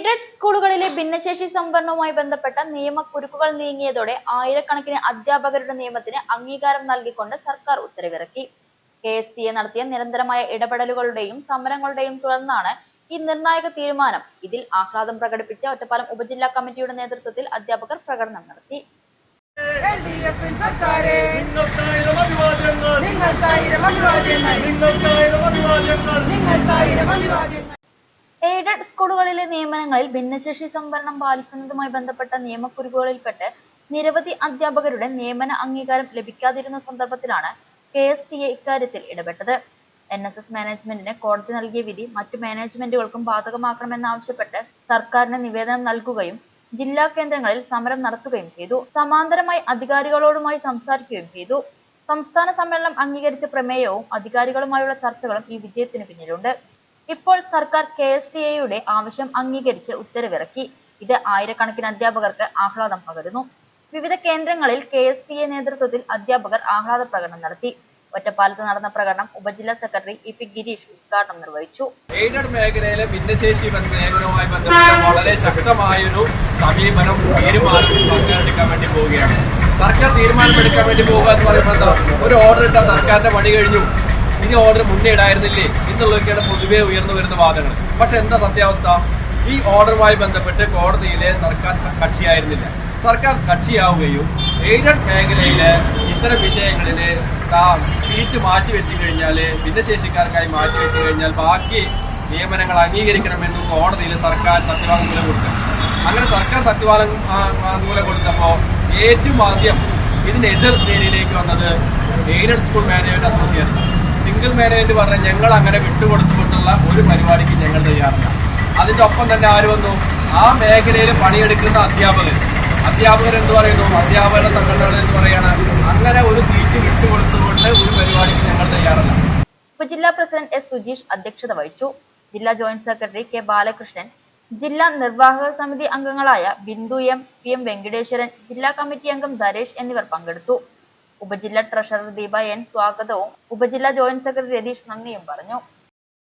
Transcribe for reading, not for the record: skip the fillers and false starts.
Aided സ്കൂളുകളിലെ ഭിന്നശേഷി സംവരണവുമായി ബന്ധപ്പെട്ട നിയമക്കുരുക്കുകൾ നീങ്ങിയതോടെ ആയിരക്കണക്കിന് അധ്യാപകരുടെ നിയമത്തിന് അംഗീകാരം നൽകിക്കൊണ്ട് സർക്കാർ ഉത്തരവിറക്കി. KSTA നടത്തിയ നിരന്തരമായ ഇടപെടലുകളുടെയും സമരങ്ങളുടെയും തുടർന്നാണ് ഈ നിർണായക തീരുമാനം. ഇതിൽ ആഹ്ലാദം പ്രകടിപ്പിച്ച ഒറ്റപ്പാലം ഉപജില്ലാ കമ്മിറ്റിയുടെ നേതൃത്വത്തിൽ അധ്യാപകർ പ്രകടനം നടത്തി. എയ്ഡഡ് സ്കൂളുകളിലെ നിയമനങ്ങളിൽ ഭിന്നശേഷി സംവരണം പാലിക്കുന്നതുമായി ബന്ധപ്പെട്ട നിയമക്കുരുക്കുകളിൽപ്പെട്ട് നിരവധി അധ്യാപകരുടെ നിയമന അംഗീകാരം ലഭിക്കാതിരുന്ന സന്ദർഭത്തിലാണ് KSTA ഇക്കാര്യത്തിൽ ഇടപെട്ടത്. NSS മാനേജ്മെന്റിന് കോടതി നൽകിയ വിധി മറ്റു മാനേജ്മെന്റുകൾക്കും ബാധകമാക്കണമെന്നാവശ്യപ്പെട്ട് സർക്കാരിന് നിവേദനം നൽകുകയും ജില്ലാ കേന്ദ്രങ്ങളിൽ സമരം നടത്തുകയും ചെയ്തു. സമാന്തരമായി അധികാരികളോടുമായി സംസാരിക്കുകയും ചെയ്തു. സംസ്ഥാന സമ്മേളനം അംഗീകരിച്ച പ്രമേയവും അധികാരികളുമായുള്ള ചർച്ചകളും ഈ വിജയത്തിന് പിന്നിലുണ്ട്. ഇപ്പോൾ സർക്കാർ KSTA ആവശ്യം അംഗീകരിച്ച് ഉത്തരവിറക്കി. ഇത് ആയിരക്കണക്കിന് അധ്യാപകർക്ക് ആഹ്ലാദം പകരുന്നു. വിവിധ കേന്ദ്രങ്ങളിൽ KSTA നേതൃത്വത്തിൽ അധ്യാപകർ ആഹ്ലാദ പ്രകടനം നടത്തി. ഒറ്റപ്പാലത്ത് നടന്ന പ്രകടനം ഉപജില്ലാ സെക്രട്ടറി EP ഗിരീഷ് ഉദ്ഘാടനം നിർവഹിച്ചു. എയ്ഡഡ് മേഖലയിലെ ഭിന്നശേഷി നിയമനവുമായി ബന്ധപ്പെട്ട വളരെ ശക്തമായൊരു സമീപനം തീരുമാനം പങ്കെടുക്കാൻ വേണ്ടി പോവുകയാണ്. സർക്കാർ തീരുമാനമെടുക്കാൻ വേണ്ടി പോകുക എന്ന് പറയുമ്പോൾ ഒരു ഓർഡർ ഇട്ട സർക്കാരിന്റെ പണി കഴിഞ്ഞു, ഇനി ഓർഡർ മുന്നേ ഇടായിരുന്നില്ലേ എന്നുള്ളതൊക്കെയാണ് പൊതുവെ ഉയർന്നു വരുന്ന വാദങ്ങൾ. പക്ഷെ എന്താ സത്യാവസ്ഥ? ഈ ഓർഡറുമായി ബന്ധപ്പെട്ട് കോടതിയിലെ സർക്കാർ കക്ഷിയായിരുന്നില്ല. സർക്കാർ കക്ഷിയാവുകയും എയ്ഡഡ് മേഖലയിലെ ഇത്തരം വിഷയങ്ങളില് സീറ്റ് മാറ്റിവെച്ചു കഴിഞ്ഞാൽ, ഭിന്നശേഷിക്കാർക്കായി മാറ്റിവെച്ചു കഴിഞ്ഞാൽ ബാക്കി നിയമനങ്ങൾ അംഗീകരിക്കണമെന്നും കോടതിയിൽ സർക്കാർ സത്യവാങ്മൂലം കൊടുത്തു. അങ്ങനെ സർക്കാർ സത്യവാങ്മൂലം കൊടുത്തപ്പോൾ ഏറ്റവും ആദ്യം ഇതിനെതിർ ചേരിയിലേക്ക് വന്നത് aided school management association. Single management പറഞ്ഞ ഞങ്ങൾ അങ്ങനെ വിട്ടുകൊടുത്തുകൊണ്ടുള്ള ഒരു പരിപാടിക്ക് ഞങ്ങൾ തയ്യാറില്ല. അതിന്റെ ഒപ്പം തന്നെ ആര് വന്നു? ആ മേഖലയിൽ പണിയെടുക്കുന്ന അധ്യാപകർ എന്ത് പറയുന്നു? അധ്യാപകരുടെ സംഘടനകൾ എന്ന് പറയാണ് അങ്ങനെ ഒരു സീറ്റ് വിട്ടുകൊടുത്തുകൊണ്ട് ഒരു പരിപാടിക്ക് ഞങ്ങൾ തയ്യാറല്ല. ഉപജില്ലാ പ്രസിഡന്റ് S സുജീഷ് അധ്യക്ഷത വഹിച്ചു. ജില്ലാ ജോയിന്റ് സെക്രട്ടറി K ബാലകൃഷ്ണൻ, ജില്ലാ നിർവാഹക സമിതി അംഗങ്ങളായ ബിന്ദു M, PM വെങ്കടേശ്വരൻ, ജില്ലാ കമ്മിറ്റി അംഗം ധരേഷ് എന്നിവർ പങ്കെടുത്തു. ഉപജില്ലാ ട്രഷറർ ദീപ N സ്വാഗതവും ഉപജില്ലാ ജോയിന്റ് സെക്രട്ടറി രതീഷ് നന്ദിയും പറഞ്ഞു.